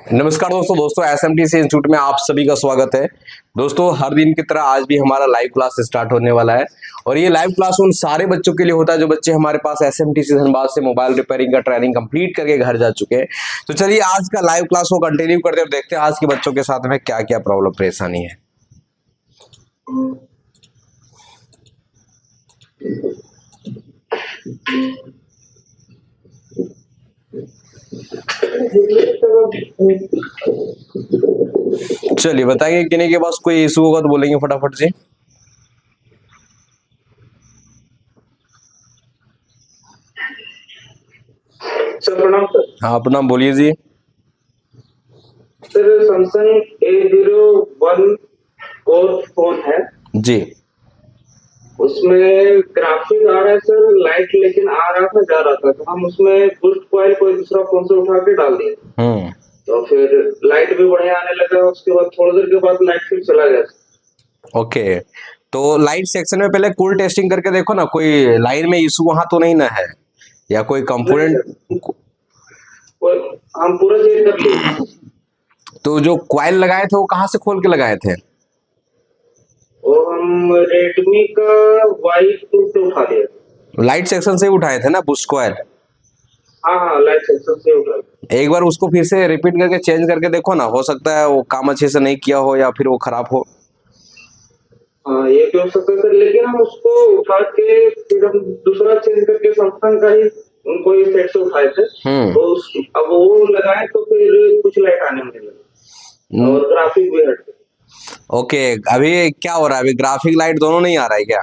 नमस्कार दोस्तों एसएमटीसी इंस्टीट्यूट में आप सभी का स्वागत है। दोस्तों हर दिन की तरह आज भी हमारा लाइव क्लास स्टार्ट होने वाला है और ये लाइव क्लास उन सारे बच्चों के लिए होता है जो बच्चे हमारे पास एसएमटीसी धनबाद से मोबाइल रिपेयरिंग का ट्रेनिंग कंप्लीट करके घर जा चुके हैं। तो चलिए आज का लाइव क्लास को कंटिन्यू करते हैं और देखते हैं आज के बच्चों के साथ में क्या क्या प्रॉब्लम परेशानी है। चलिए बताइए किन्हीं के पास कोई इशू होगा तो बोलेंगे फटाफट से। सर प्रणाम सर। हाँ प्रणाम, बोलिए जी। Sir Samsung A01 core phone है जी, उसमें ग्राफिक आ रहा है सर, लाइट लेकिन आ रहा था जा रहा था, तो हम उसमें बूस्ट कॉइल कोई दूसरा फोन से उठा के डाल दिए। तो फिर लाइट भी बढ़िया आने लगा, उसके बाद थोड़ी देर के बाद लाइट फिर चला गया। ओके, तो लाइट सेक्शन में पहले कूल टेस्टिंग करके देखो ना, कोई लाइन में इशू वहां तो नहीं ना है या कोई कंपोनेंट। हम पूरा चेक कर लिए। तो जो कॉइल लगाए थे वो कहाँ से खोल के लगाए थे? वो हम रेडमी का Y2 से उठा दिया। लाइट सेक्शन से ही उठाए थे ना बूस्ट कॉइल? हाँ, लाइट सेक्शन से उठा दिया। एक बार उसको फिर से रिपीट करके चेंज करके देखो ना, हो सकता है वो काम अच्छे से नहीं किया हो या फिर वो खराब हो। हाँ ये भी हो सकता है सर, लेकिन हम उसको उठा के फिर हम दूसरा चेंज करके सैमसंग का ही उनको ही सेट से उठाए थे। तो अब वो लगाए तो फिर कुछ लाइट आने लगी और ग्राफिक भी हट गया। ओके, अभी क्या हो रहा है? अभी ग्राफिक लाइट दोनों नहीं आ रहा है क्या?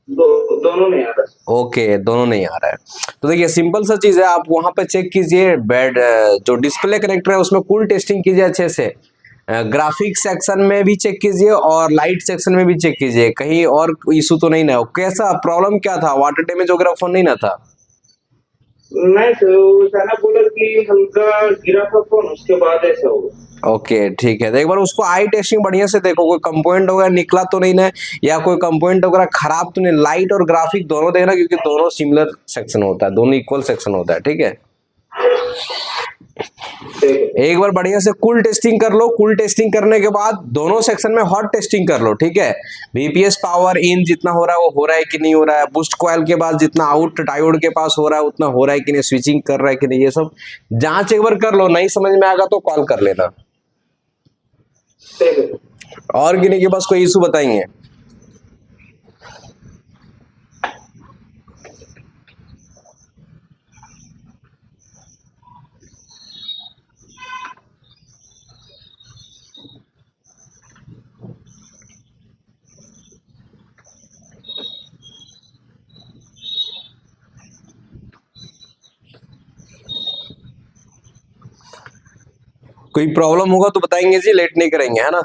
दोनों नहीं आ रहा। ओके, दोनों नहीं आ रहा है। तो देखिए सिंपल सा चीज है, आप वहां पे चेक कीजिए बेड जो डिस्प्ले कनेक्टर है उसमें कूल टेस्टिंग कीजिए अच्छे से, ग्राफिक सेक्शन में भी चेक कीजिए और लाइट सेक्शन में भी चेक कीजिए, कहीं और इशू तो नहीं ना हो। कैसा प्रॉब्लम क्या था? वाटर डैमेज वगैरह फोन नहीं ना था? नहीं सर, वो ना बोला कि हल्का गिरा था फोन, उसके बाद ऐसा हुआ। ओके ठीक है, तो एक बार उसको आई टेस्टिंग बढ़िया से देखो, कोई कंपोनेंट वगैरह निकला तो नहीं ना, या कोई कंपोनेंट वगैरह खराब तो नहीं। लाइट और ग्राफिक दोनों देखना, क्योंकि दोनों सिमिलर सेक्शन होता है, दोनों इक्वल सेक्शन होता है। ठीक है, एक बार बढ़िया से कूल टेस्टिंग कर लो। कूल टेस्टिंग करने के बाद दोनों सेक्शन में हॉट टेस्टिंग कर लो। ठीक है, VPS पावर इन जितना हो रहा है वो हो रहा है कि नहीं हो रहा है, बूस्ट कॉइल के बाद जितना आउट डायोड के पास हो रहा है उतना हो रहा है कि नहीं, स्विचिंग कर रहा है कि नहीं, ये सब जांच एक बार कर लो। नहीं समझ में आएगा तो कॉल कर लेना। और किन्हीं के पास कोई इशू बताएंगे? कोई प्रॉब्लम होगा तो बताएंगे जी, लेट नहीं करेंगे, है ना।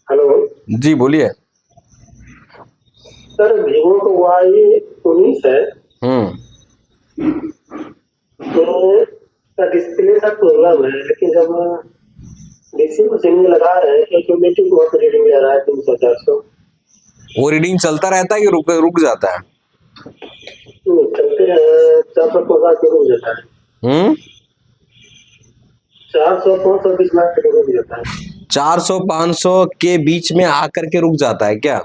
हेलो जी बोलिए। सर, वीवो का Y19 है, तो डिस्प्ले का प्रॉब्लम है, लेकिन जब डीसी मशीन में लगा रहे हैं तो ऑटोमेटिक बहुत रीडिंग ले रहा है 300-400। वो रीडिंग चलता रहता है कि रुक जाता है? चलते हैं 400-500 के रुक जाता है। 400-500 बीच में रुक जाता है। 400-500 के बीच में आकर के रुक जाता है क्या?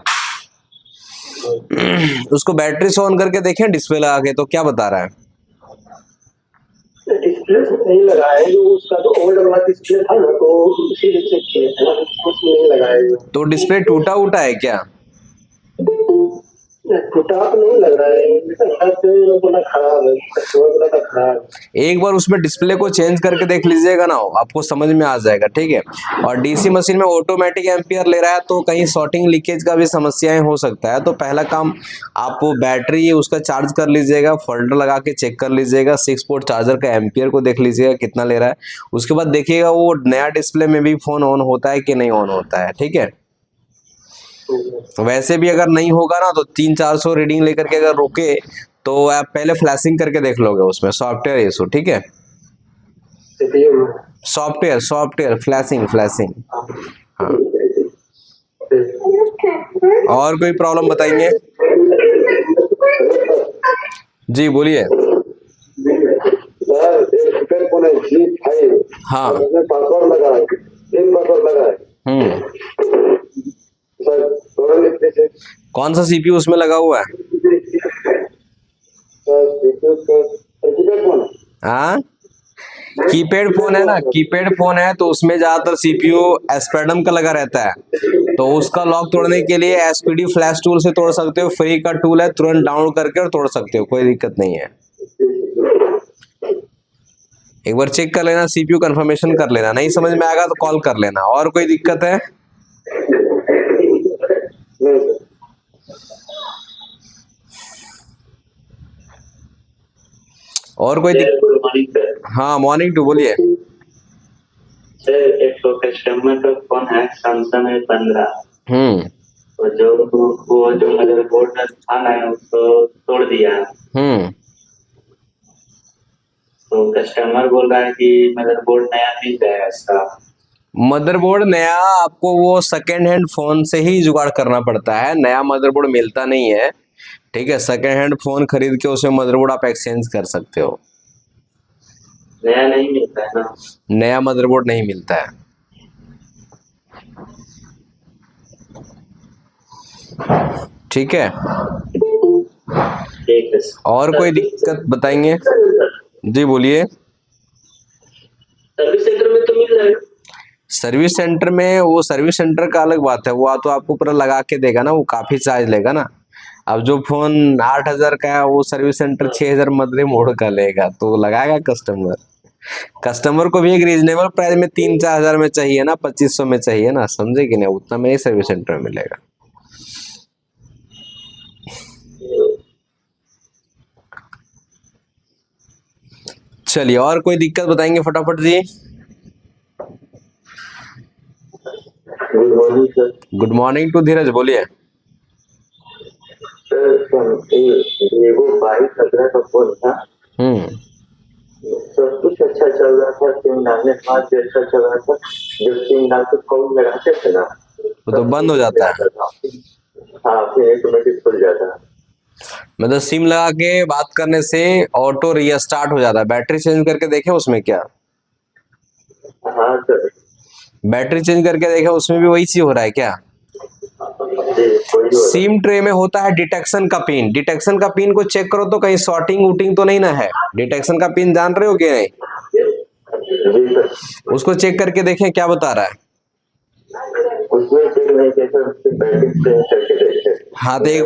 उसको बैटरी से ऑन करके देखें, डिस्प्ले लगा के, तो क्या बता रहा है? डिस्प्ले नहीं लगाया, जो उसका तो ओल्ड वाला डिस्प्ले था ना, तो उसी से किया था, उसमें नहीं लगाया। तो डिस्प्ले टूटा उटा है क्या? टूटा तो नहीं लग रहा है, खराब है। एक बार उसमें डिस्प्ले को चेंज करके देख लीजिएगा ना, आपको समझ में आ जाएगा। ठीक है, और डीसी मशीन में ऑटोमेटिक एम्पियर ले रहा है तो कहीं शॉर्टिंग लीकेज का भी समस्याएं हो सकता है। तो पहला काम आप बैटरी उसका चार्ज कर लीजिएगा, फोल्डर लगा के चेक कर लीजिएगा, 6 पोर्ट चार्जर का एम्पियर को देख लीजिएगा कितना ले रहा है। उसके बाद देखिएगा वो नया डिस्प्ले में भी फोन ऑन होता है कि नहीं ऑन होता है। ठीक है, वैसे भी अगर नहीं होगा ना तो 300-400 रीडिंग लेकर के अगर रुके तो आप पहले फ्लैशिंग करके देख लोगे, उसमें सॉफ्टवेयर इशू। ठीक है, CPU software software flashing flashing. हाँ, और कोई प्रॉब्लम बताएंगे? जी बोलिए। सर एक फोन है G5। हाँ। उसमें पासवर्ड लगा है, 3 पासवर्ड लगा है सर, थोड़ा लिख दीजिए। कौन सा सीपीयू उसमें लगा हुआ है? सर CPU का कीपैड फोन हाँ, कीपैड फोन है ना, कीपैड फोन है तो उसमें ज्यादातर सीपीयू एस्पेडम का लगा रहता है। तो उसका लॉक तोड़ने के लिए एसपीडी फ्लैश टूल से तोड़ सकते हो, फ्री का टूल है, तुरंत डाउनलोड करके और तोड़ सकते हो, कोई दिक्कत नहीं है। एक बार चेक कर लेना, सीपीयू कंफर्मेशन कर लेना, नहीं समझ में आएगा तो कॉल कर लेना। और कोई दिक्कत है? और कोई दिक्कत? हाँ, मॉर्निंग टू, बोलिए। सर एक तो कस्टमर का फोन है सैमसंग A15। तो जो मदरबोर्ड था ना उसको तोड़ दिया। तो कस्टमर बोल रहा है कि मदरबोर्ड नया मिल जाएगा इसका। मदरबोर्ड नया आपको वो सेकेंड हैंड फोन से ही जुगाड़ करना पड़ता है, नया मदरबोर्ड मिलता नहीं है। ठीक है, सेकेंड हैंड फोन खरीद के उसमें मदरबोर्ड आप एक्सचेंज कर सकते हो। नया नहीं मिलता है ना? नया मदरबोर्ड नहीं मिलता है। ठीक है, ठीक है। और कोई दिक्कत बताएंगे? जी बोलिए। सर्विस सेंटर में तो मिल जाएगा। सर्विस सेंटर में, वो सर्विस सेंटर का अलग बात है, वो तो आपको पूरा लगा के देगा ना, वो काफी चार्ज लेगा ना। अब जो फोन 8,000 का है वो सर्विस सेंटर 6,000 मदरे मोड़ का लेगा, तो लगाएगा कस्टमर। कस्टमर को भी एक रीजनेबल प्राइस में 3-4 हजार में चाहिए ना, 2500 में चाहिए ना, समझे कि नहीं? उतना में ही सर्विस सेंटर में मिलेगा। चलिए, और कोई दिक्कत बताएंगे फटाफट जी। Good morning sir. Good morning to Dheeraj, बोलिए। सर वीवो 22-17 का फोन था। सब कुछ अच्छा चल रहा था, सिम डालने के बाद भी अच्छा चल रहा था। जब सिम डाल के फोन लगाते थे ना वो तो बंद हो जाता है। हाँ, फिर ऑटोमेटिक खुल जाता है। मतलब सिम लगा के बात करने से ऑटो रीस्टार्ट हो जाता है। बैटरी चेंज करके देखे उसमें क्या? हाँ सर। बैटरी चेंज करके देखे उसमें भी वही चीज हो रहा है क्या? सिम ट्रे में होता है डिटेक्शन का पिन, डिटेक्शन का पिन को चेक करो तो कहीं शॉर्टिंग वूटिंग तो नहीं ना है। डिटेक्शन का पिन जान रहे हो कि नहीं? उसको चेक करके देखें क्या बता रहा है। हाँ, तो एक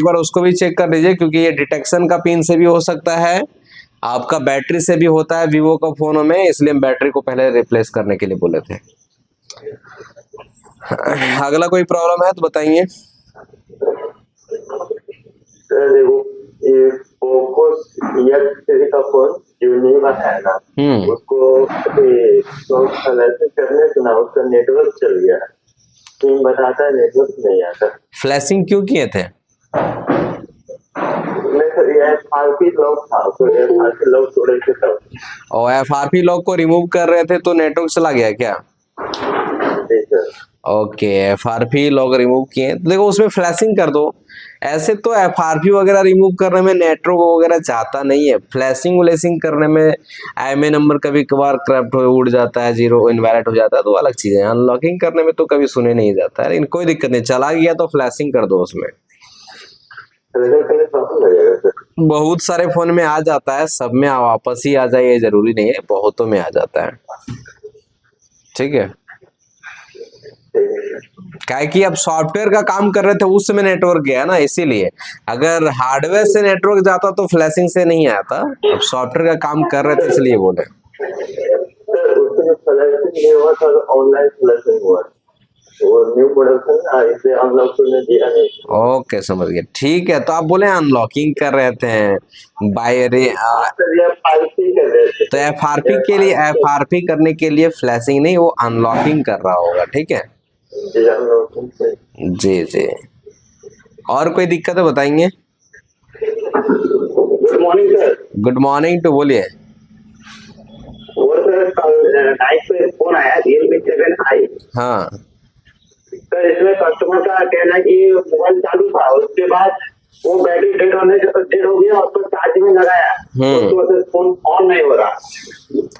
बार उसको भी चेक कर लीजिए, क्योंकि ये डिटेक्शन का पिन से भी हो सकता है, आपका बैटरी से भी होता है वीवो का फोनों में, इसलिए हम बैटरी को पहले रिप्लेस करने के लिए बोले थे। अगला कोई प्रॉब्लम है तो बताइए। पोको X3 का फोन जो नहीं बताया ना, उसको करने से ना उसका नेटवर्क चल गया। सिम बताता है नेटवर्क नहीं आता। फ्लैशिंग क्यों किए थे? FRP लॉक था, तो FRP लॉक तोड़े थे तब। और FRP लॉक को रिमूव कर रहे थे तो नेटवर्क चला गया क्या? ओके, FRP लॉक रिमूव किए तो देखो उसमें फ्लैशिंग कर दो। ऐसे तो FRP वगैरह रिमूव करने में नेटवर्क वगैरह जाता नहीं है। फ्लैशिंग व्लैशिंग करने में IMEI नंबर कभी कभार करप्ट हो उड़ जाता है, जीरो इनवैलिड हो जाता है, तो अलग चीज है। अनलॉकिंग करने में तो कभी सुने नहीं जाता है, लेकिन कोई दिक्कत नहीं, चला गया तो फ्लैशिंग कर दो उसमें। बहुत सारे फोन में आ जाता है, सब में वापस ही आ जाए ये जरूरी नहीं है, बहुतों में आ जाता है। ठीक है, क्या कि अब सॉफ्टवेयर का काम कर रहे थे उस समय नेटवर्क गया ना, इसीलिए। अगर हार्डवेयर से नेटवर्क जाता तो फ्लैशिंग से नहीं आता। अब सॉफ्टवेयर का काम कर रहे थे इसलिए बोले। ऑनलाइन फ्लैशिंग हुआ, वो न्यू प्रोडक्शन इसे अनलॉक करने दिया नहीं। ओके, समझ गए। ठीक है, तो आप बोले अनलॉकिंग कर रहे थे बाय रे, तो FRP के लिए, FRP करने के लिए फ्लैशिंग नहीं, वो अनलॉकिंग कर रहा होगा। ठीक है, जी जी। और कोई दिक्कत है बताएंगे? Good morning sir. Good morning too, बोलिए। और सर कल नाइट पे फोन आया Realme 7i। हाँ। सर इसमें कस्टमर का कहना है कि मोबाइल चालू था, उसके बाद वो बैटरी डेड हो गया और उसको चार्ज में लगाया तो उसकी वजह से फोन ऑन नहीं हो रहा।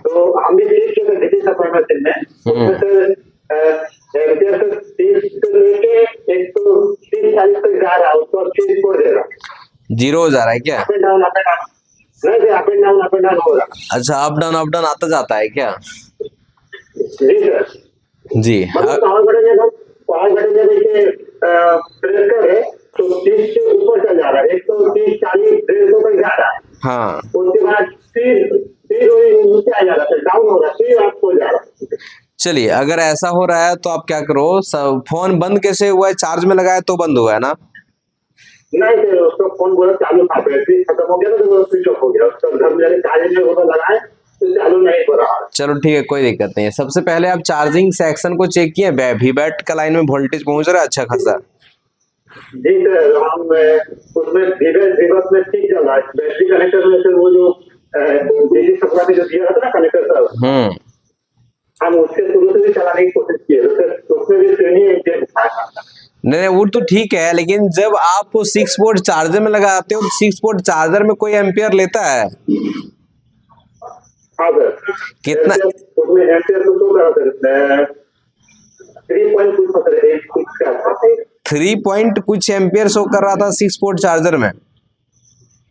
तो हम भी चेक किए थे डिजिटल इंफॉर्मेशन में, उसमें सर एम्पियर से 30 से लेके 130-40 तक जा रहा है, उसको चेंज छोड़ दे रहा। जीरो हो जा रहा है क्या? Up and down up and down नहीं सर, अप एंड डाउन हो रहा। अच्छा, अप डाउन आता जाता है क्या? जी सर। जी। मतलब पावर बटन जब इसे प्रेस करे तो 30 से ऊपर चल जा रहा है, 130-40 150 तक जा रहा है। हाँ। उसके बाद फिर वही नीचे आ जा रहा है, डाउन हो रहा है, फिर आप हो जा रहा है। चलिए, अगर ऐसा हो रहा है तो आप क्या करो, फोन बंद कैसे हुआ है? चार्ज में लगाया तो बंद हुआ है ना? नहीं सर, उसका फोन पूरा चालू था, बैटरी खत्म हो गया तो स्विच ऑफ हो गया, उसका घर में चार्जिंग में होता लगाए तो चालू नहीं हो रहा। चलो ठीक है, कोई दिक्कत नहीं है। सबसे पहले आप चार्जिंग सेक्शन को चेक किए, वीबैट का लाइन में वोल्टेज पहुंच रहा है अच्छा खासा? जी सर, हम उसमें विवस में ठीक चल रहा है। बैटरी कनेक्टर में सर वो जो बिजली सप्लाई में जो दिया था ना कनेक्टर सर, हम उसके शुरू से भी चलाने की कोशिश किए तो सर उसमें भी श्रेणी एम्पियर दिखाया था। नहीं वो तो ठीक है, लेकिन जब आप 6 वोल्ट चार्जर में लगाते हो, 6 वोल्ट चार्जर में कोई एम्पियर लेता है? हाँ सर। कितना? उसमें एम्पियर तो शो करा सर 3 3 पॉइंट कुछ एम्पियर शो कर रहा था 6 वोल्ट चार्जर में।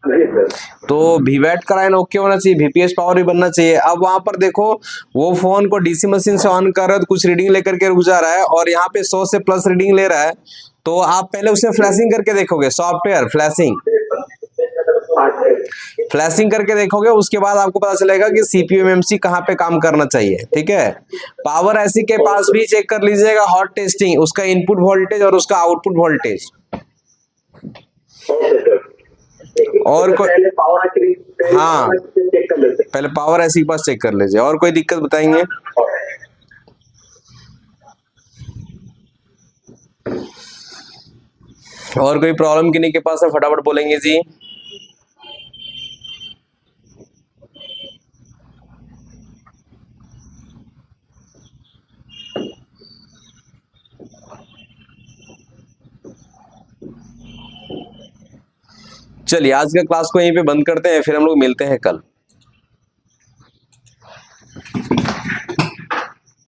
जी सर। तो वीवैट का लाइन ओके होना चाहिए, वीपीएस पावर भी बनना चाहिए। अब वहां पर देखो, वो फोन को डीसी मशीन से ऑन कर रहा है तो कुछ रीडिंग लेकर के रुक जा रहा है, और यहाँ पे 100 से प्लस रीडिंग ले रहा है। तो आप पहले उसे फ्लैशिंग करके देखोगे, सॉफ्टवेयर फ्लैशिंग करके देखोगे, उसके बाद आपको पता चलेगा कि सीपीयू एमएमसी कहाँ पे काम करना चाहिए। ठीक है, पावर ऐसी के पास भी चेक कर लीजिएगा, हॉट टेस्टिंग, उसका इनपुट वोल्टेज और उसका आउटपुट वोल्टेज। और पहले पावर हाँ, चेक कर लेते हैं। पहले पावर ऐसी के पास चेक कर लीजिए। और कोई दिक्कत बताएंगे? और कोई प्रॉब्लम किन्हीं के पास है, फटाफट बोलेंगे जी। चलिए, आज का क्लास को यहीं पे बंद करते हैं, फिर हम लोग मिलते हैं कल।